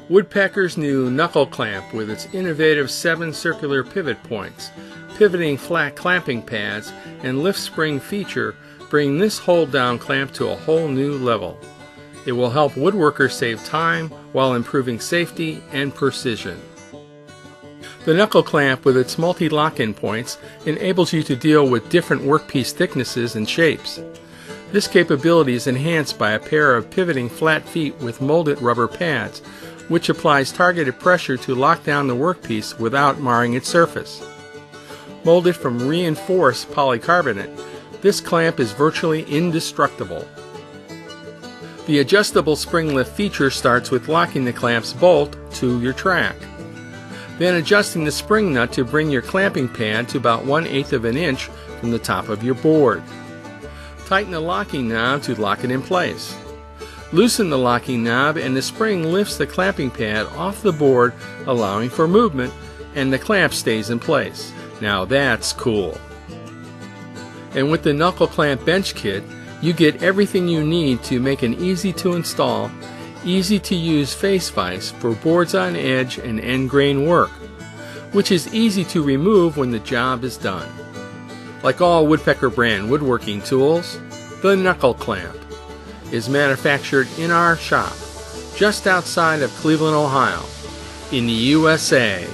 Woodpecker's new Knuckle Clamp with its innovative 7 circular pivot points, pivoting flat clamping pads, and lift spring feature bring this hold-down clamp to a whole new level. It will help woodworkers save time while improving safety and precision. The Knuckle Clamp with its multi-lock-in points enables you to deal with different workpiece thicknesses and shapes. This capability is enhanced by a pair of pivoting flat feet with molded rubber pads, which applies targeted pressure to lock down the workpiece without marring its surface. Molded from reinforced polycarbonate, this clamp is virtually indestructible. The adjustable spring lift feature starts with locking the clamp's bolt to your track, then adjusting the spring nut to bring your clamping pad to about 1/8 of an inch from the top of your board. Tighten the locking knob to lock it in place. Loosen the locking knob and the spring lifts the clamping pad off the board, allowing for movement, and the clamp stays in place. Now that's cool. And with the Knuckle Clamp Bench Kit, you get everything you need to make an easy to install, easy to use face vise for boards on edge and end grain work, which is easy to remove when the job is done. Like all Woodpecker brand woodworking tools, the Knuckle Clamp is manufactured in our shop just outside of Cleveland, Ohio, in the USA.